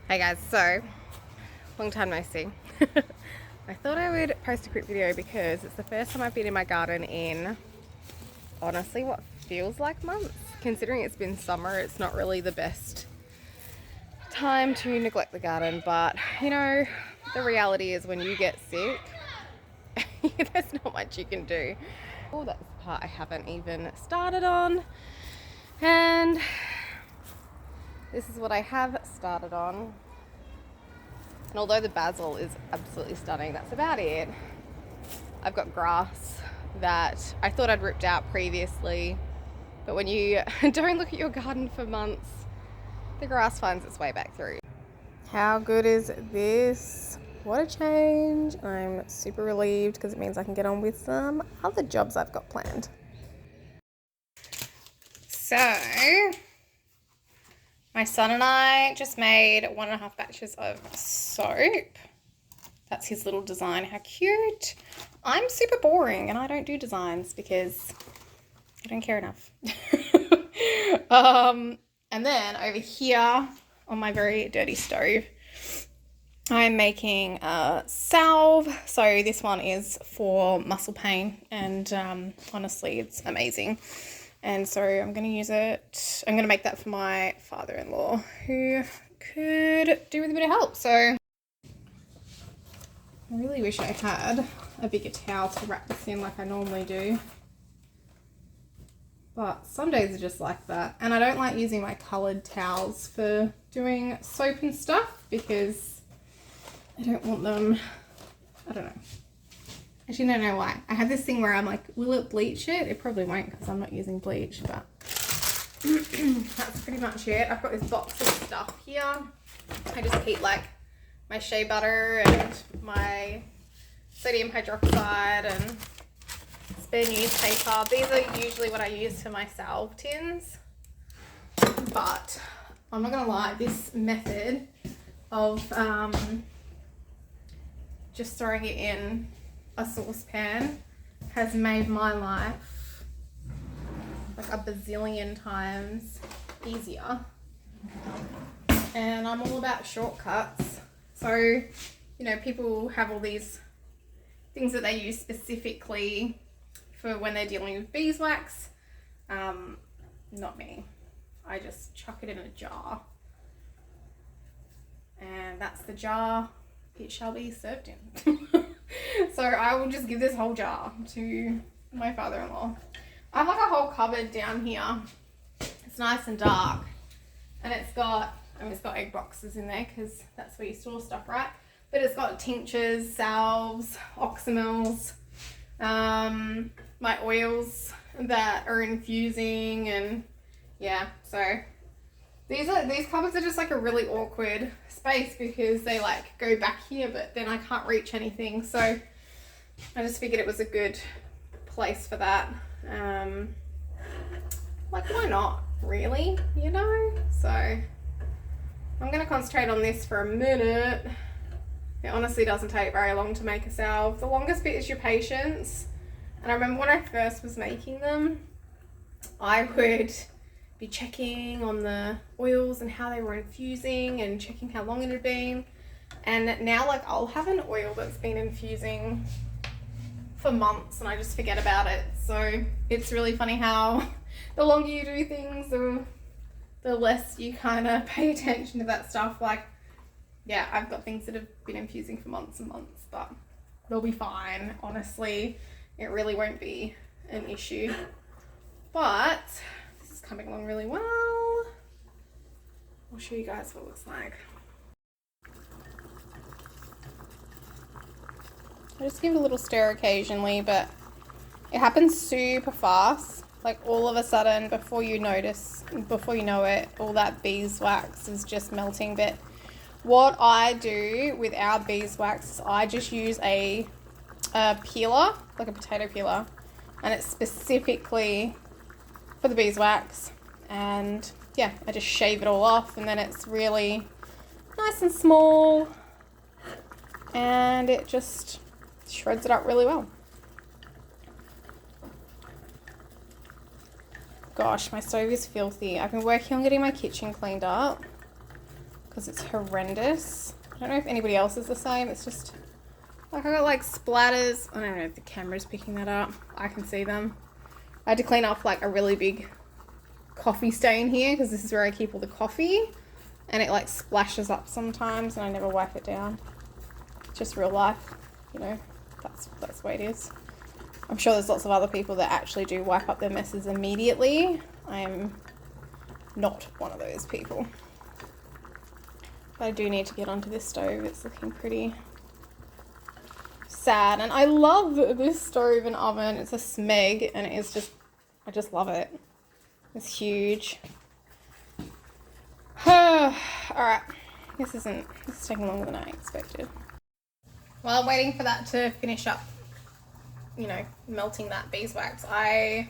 Hey guys, so long time no see. I thought I would post a quick video because it's the first time I've been in my garden in honestly what feels like months. Considering it's been summer, it's not really the best time to neglect the garden, but you know, the reality is when you get sick, there's not much you can do. Oh, that's the part I haven't even started on. And this is what I have started on. And although the basil is absolutely stunning, that's about it. I've got grass that I thought I'd ripped out previously, but when you don't look at your garden for months, the grass finds its way back through. How good is this? What a change. I'm super relieved because it means I can get on with some other jobs I've got planned. So, my son and I just made 1.5 batches of soap. That's his little design. How cute. I'm super boring and I don't do designs because I don't care enough. And then over here on my very dirty stove, I'm making salve. So this one is for muscle pain and honestly, it's amazing. And so I'm going to use it. I'm going to make that for my father-in-law who could do with a bit of help. So I really wish I had a bigger towel to wrap this in like I normally do. But some days are just like that. And I don't like using my coloured towels for doing soap and stuff because I don't want them, I don't know. Actually, I don't know why. I have this thing where I'm like, will it bleach it? It probably won't because I'm not using bleach, but that's pretty much it. I've got this box of stuff here. I just keep like my shea butter and my sodium hydroxide and spare newspaper. These are usually what I use for my salve tins. But I'm not gonna lie, this method of just throwing it in a saucepan has made my life like a bazillion times easier. And I'm all about shortcuts. So, you know, people have all these things that they use specifically for when they're dealing with beeswax. Not me. I just chuck it in a jar. And that's the jar it shall be served in. So I will just give this whole jar to my father-in-law. I have like a whole cupboard down here. It's nice and dark. And it's got egg boxes in there because that's where you store stuff, right? But it's got tinctures, salves, oxymels, my oils that are infusing, and yeah, so these cupboards are just like a really awkward space because they like go back here, but then I can't reach anything. So I just figured it was a good place for that. Like why not, really, you know? So I'm gonna concentrate on this for a minute. It honestly doesn't take very long to make a salve. The longest bit is your patience. And I remember when I first was making them, I would be checking on the oils and how they were infusing and checking how long it had been. And now like I'll have an oil that's been infusing for months and I just forget about it. So it's really funny how the longer you do things, the less you kind of pay attention to that stuff. Like, yeah, I've got things that have been infusing for months and months, but they'll be fine. Honestly, it really won't be an issue. But this is coming along really well. I'll show you guys what it looks like. I just give it a little stir occasionally, but it happens super fast. Like all of a sudden, before you know it, all that beeswax is just melting. But what I do with our beeswax is I just use a peeler, like a potato peeler, and it's specifically for the beeswax. And yeah, I just shave it all off, and then it's really nice and small, and it just shreds it up really well. Gosh, my stove is filthy. I've been working on getting my kitchen cleaned up because it's horrendous. I don't know if anybody else is the same. It's just like I got like splatters. I don't know if the camera's picking that up. I can see them. I had to clean off like a really big coffee stain here because this is where I keep all the coffee, and it like splashes up sometimes and I never wipe it down. It's just real life, you know, that's the way it is. I'm sure there's lots of other people that actually do wipe up their messes immediately. I am not one of those people. But I do need to get onto this stove. It's looking pretty sad. And I love this stove and oven. It's a Smeg and it is just, I just love it. It's huge. Alright, this is taking longer than I expected. While I'm waiting for that to finish up, you know, melting that beeswax, I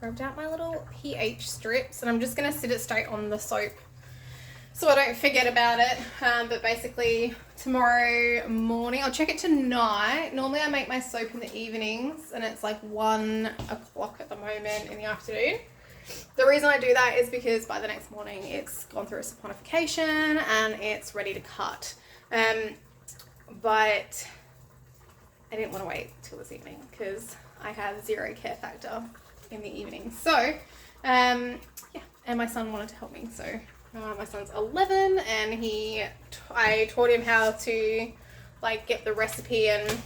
grabbed out my little pH strips and I'm just going to sit it straight on the soap so I don't forget about it. But basically tomorrow morning, I'll check it tonight. Normally I make my soap in the evenings and it's like 1 o'clock at the moment in the afternoon. The reason I do that is because by the next morning it's gone through a saponification and it's ready to cut. But I didn't want to wait till this evening because I have zero care factor in the evening. So, yeah, and my son wanted to help me. So my son's 11 and I taught him how to like get the recipe and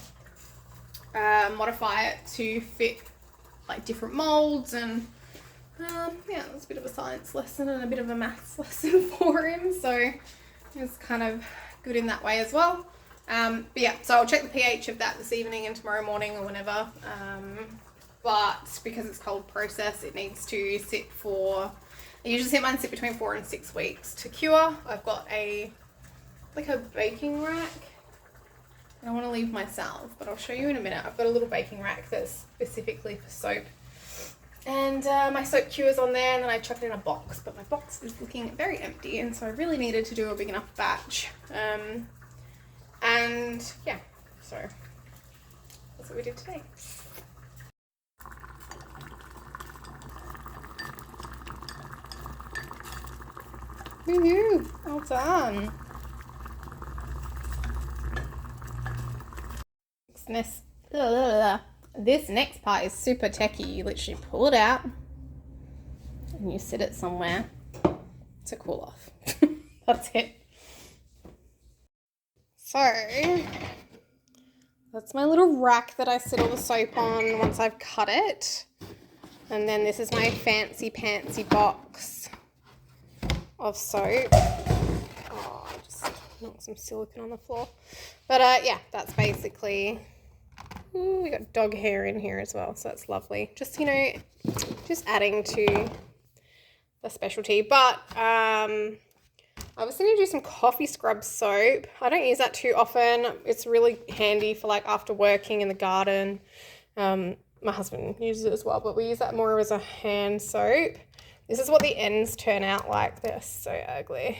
modify it to fit like different molds, and yeah, it was a bit of a science lesson and a bit of a maths lesson for him. So it was kind of good in that way as well. But yeah, so I'll check the pH of that this evening and tomorrow morning or whenever. But because it's cold process, it needs to sit for, I usually see mine sit between 4 and 6 weeks to cure. I've got like a baking rack. I don't want to leave my salve, but I'll show you in a minute. I've got a little baking rack that's specifically for soap. And my soap cures on there, and then I chuck it in a box. But my box is looking very empty, and so I really needed to do a big enough batch. And yeah, so that's what we did today. Woohoo! Well done. This next part is super techy. You literally pull it out and you sit it somewhere to cool off. That's it. So that's my little rack that I sit all the soap on once I've cut it. And then this is my fancy pantsy box of soap. Oh, I just knocked some silicone on the floor. But yeah, that's basically, ooh, we got dog hair in here as well, so that's lovely. Just, you know, just adding to the specialty. But I was going to do some coffee scrub soap. I don't use that too often. It's really handy for like after working in the garden. My husband uses it as well, but we use that more as a hand soap. This is what the ends turn out like. They're so ugly,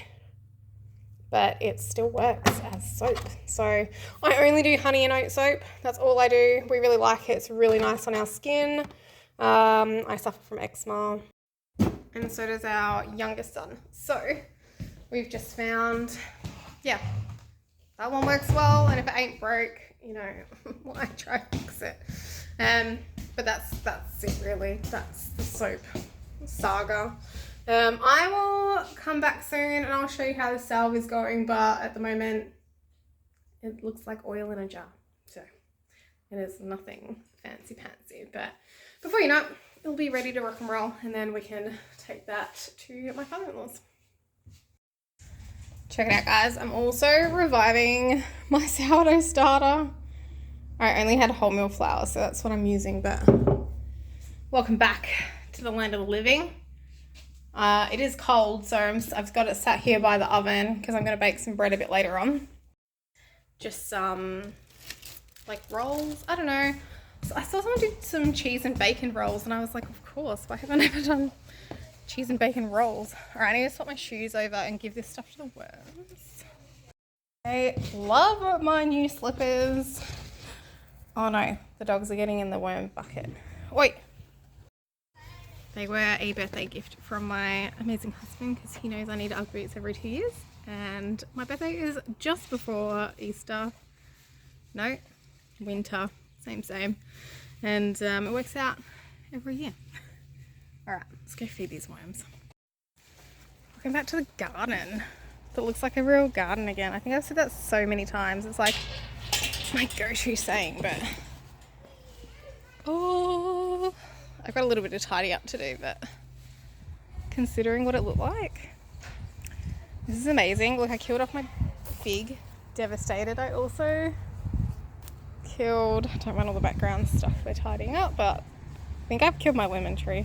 but it still works as soap. So I only do honey and oat soap. That's all I do. We really like it. It's really nice on our skin. I suffer from eczema, and so does our youngest son. So we've just found, yeah, that one works well, and if it ain't broke, you know, why try to fix it? But that's it really. That's the soap saga. I will come back soon and I'll show you how the salve is going, but at the moment it looks like oil in a jar, so it is nothing fancy pantsy. But before you know it, it'll be ready to rock and roll, and then we can take that to my father-in-law's. Check it out, guys. I'm also reviving my sourdough starter. I only had wholemeal flour, so that's what I'm using, but welcome back to the land of the living. It is cold, so I've got it sat here by the oven because I'm going to bake some bread a bit later on. Just some like rolls. I don't know. So I saw someone do some cheese and bacon rolls, and I was like, of course, why haven't I ever done cheese and bacon rolls? All right, I need to swap my shoes over and give this stuff to the worms. I love my new slippers. Oh no, the dogs are getting in the worm bucket. Wait. They were a birthday gift from my amazing husband because he knows I need Ugg boots every 2 years, and my birthday is just before Easter. No, winter, same. And it works out every year. Alright, let's go feed these worms. Welcome back to the garden. It looks like a real garden again. I think I've said that so many times. It's like my go-to saying, but oh, I've got a little bit of tidy up to do, but considering what it looked like, this is amazing. Look, I killed off my fig, devastated. I also killed, I don't want all the background stuff we're tidying up, but I think I've killed my lemon tree.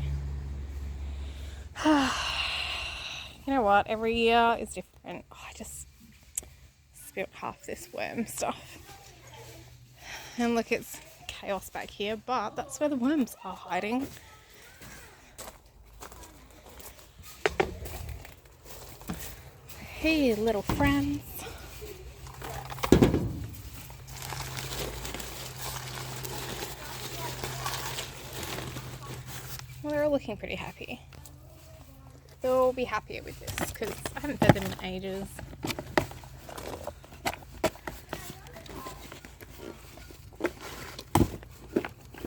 You know what? Every year is different. Oh, I just spilt half this worm stuff. And look, it's chaos back here, but that's where the worms are hiding. Hey, little friends. Well, they're all looking pretty happy. They'll be happier with this because I haven't fed them in ages.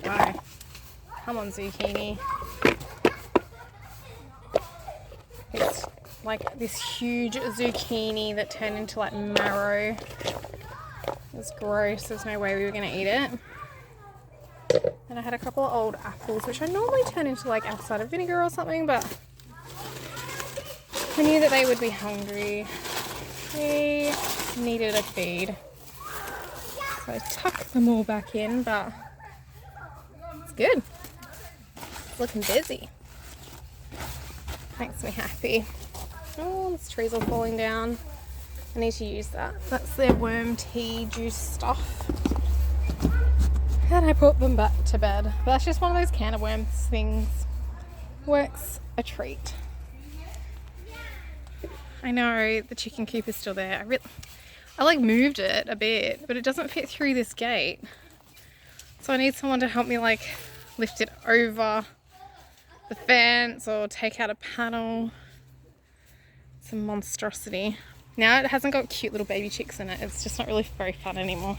Wow. Come on, zucchini. It's like this huge zucchini that turned into like marrow. It's gross. There's no way we were going to eat it. And I had a couple of old apples, which I normally turn into like apple cider vinegar or something, but I knew that they would be hungry. They needed a feed. So I tucked them all back in, but it's good. It's looking busy. Makes me happy. Oh, this tree's all falling down. I need to use that. That's their worm tea juice stuff. And I put them back to bed. But that's just one of those can of worms things. Works a treat. I know the chicken coop is still there. I like moved it a bit, but it doesn't fit through this gate. So I need someone to help me like lift it over the fence or take out a panel. It's a monstrosity. Now it hasn't got cute little baby chicks in it. It's just not really very fun anymore.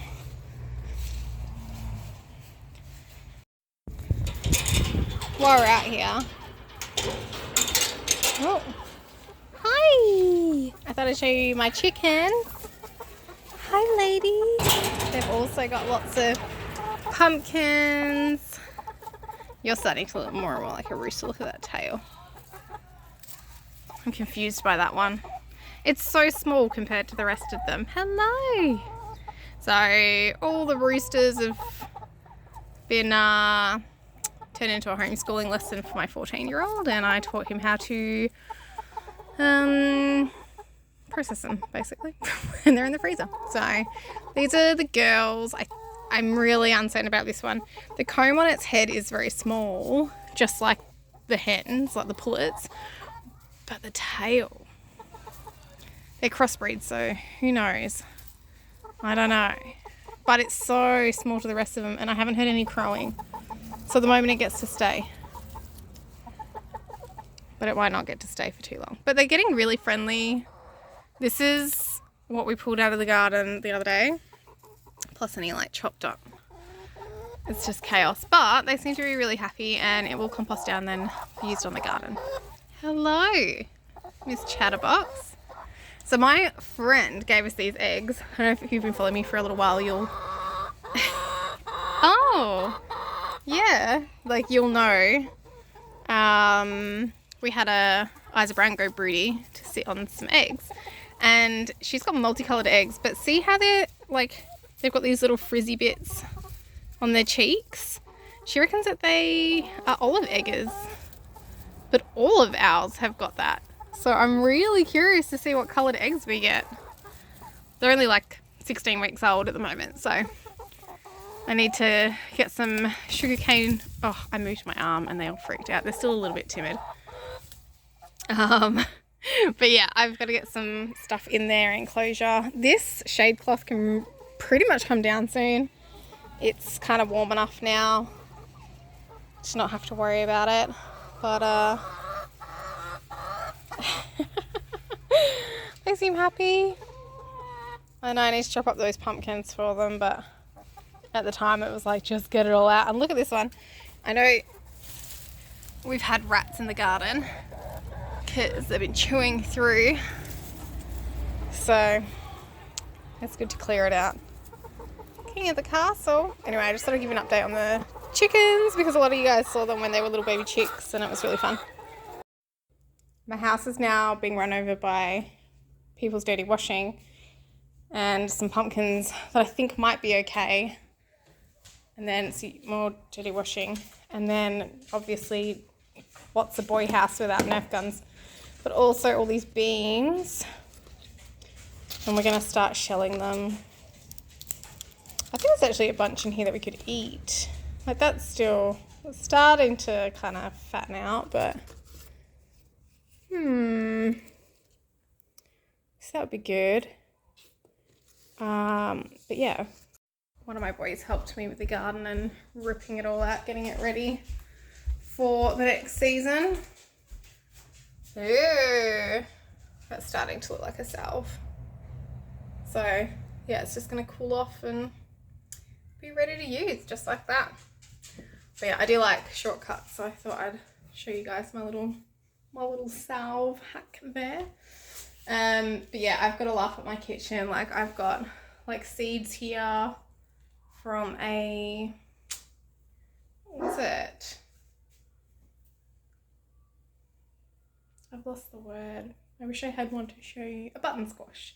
While we're out here. Oh. Hi! I thought I'd show you my chickens. Hi, ladies. They've also got lots of pumpkins. You're starting to look more and more like a rooster. Look at that tail. I'm confused by that one. It's so small compared to the rest of them. Hello! So, all the roosters have been turned into a homeschooling lesson for my 14-year-old, and I taught him how to process them, basically. And they're in the freezer. So these are the girls. I'm really uncertain about this one. The comb on its head is very small, just like the hens, like the pullets. But the tail, they're crossbreeds, so who knows? I don't know. But it's so small to the rest of them, and I haven't heard any crowing. So at the moment it gets to stay. But it might not get to stay for too long. But they're getting really friendly. This is what we pulled out of the garden the other day. Plus any like chopped up. It's just chaos. But they seem to be really happy, and it will compost down then be used on the garden. Hello, Miss Chatterbox. So my friend gave us these eggs. I don't know if you've been following me for a little while, you'll... Oh, yeah, like you'll know. We had a Isa Branco broody to sit on some eggs, and she's got multicolored eggs, but see how they're like, they've got these little frizzy bits on their cheeks? She reckons that they are olive eggers, but all of ours have got that. So I'm really curious to see what coloured eggs we get. They're only like 16 weeks old at the moment, so I need to get some sugarcane. Oh, I moved my arm and they all freaked out. They're still a little bit timid. But yeah, I've got to get some stuff in their enclosure. This shade cloth can pretty much come down soon. It's kind of warm enough now to not have to worry about it. But They seem happy. I know I need to chop up those pumpkins for them, but at the time it was like, just get it all out. And look at this one. I know we've had rats in the garden because they've been chewing through. So it's good to clear it out. King of the castle. Anyway, I just thought I'd give you an update on the chickens because a lot of you guys saw them when they were little baby chicks and it was really fun. My house is now being run over by people's dirty washing and some pumpkins that I think might be okay. And then see more dirty washing. And then obviously, what's a boy house without Nerf guns? But also all these beans. And we're going to start shelling them. I think there's actually a bunch in here that we could eat. Like that's still starting to kind of fatten out, but so that would be good. But yeah, one of my boys helped me with the garden and ripping it all out, getting it ready for the next season. Ooh, that's starting to look like a salve. So yeah, it's just going to cool off and be ready to use just like that. But yeah, I do like shortcuts, so I thought I'd show you guys my little salve hack there. But yeah, I've got to laugh at my kitchen. Like I've got like seeds here from a, what was it? I've lost the word. I wish I had one to show you. A button squash.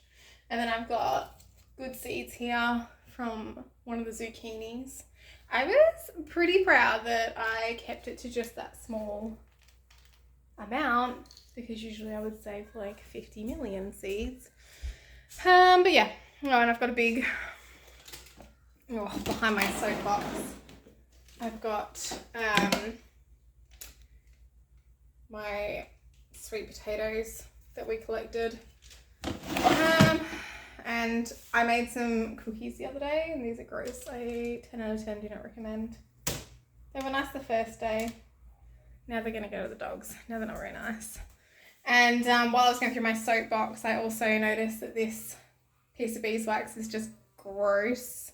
And then I've got good seeds here from one of the zucchinis. I was pretty proud that I kept it to just that small amount because usually I would save like 50 million seeds. But yeah, oh, and I've got a big, behind my soapbox, I've got my sweet potatoes that we collected. And I made some cookies the other day, and these are gross. 10 out of 10 do not recommend. They were nice the first day. Now they're going to go to the dogs. Now they're not very nice. And while I was going through my soapbox, I also noticed that this piece of beeswax is just gross.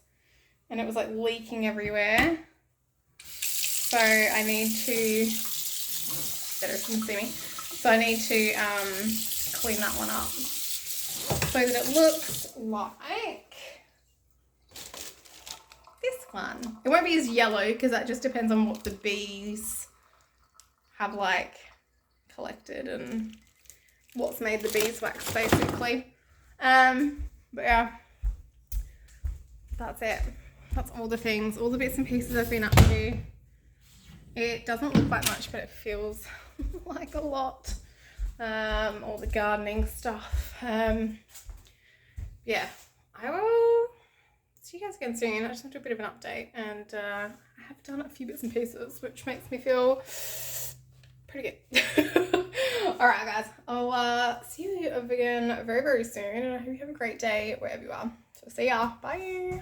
And it was like leaking everywhere. So I need to, better if you can see me. So I need to clean that one up so that it looks like this one. It won't be as yellow because that just depends on what the bees have like collected and what's made the beeswax basically. But yeah, that's it. That's all the things, all the bits and pieces I've been up to. It doesn't look like much, but it feels like a lot. All the gardening stuff. Yeah, I will see you guys again soon. I just want to do a bit of an update, and I have done a few bits and pieces, which makes me feel pretty good. Alright guys, I'll see you again very, very soon, and I hope you have a great day wherever you are. So see ya, bye!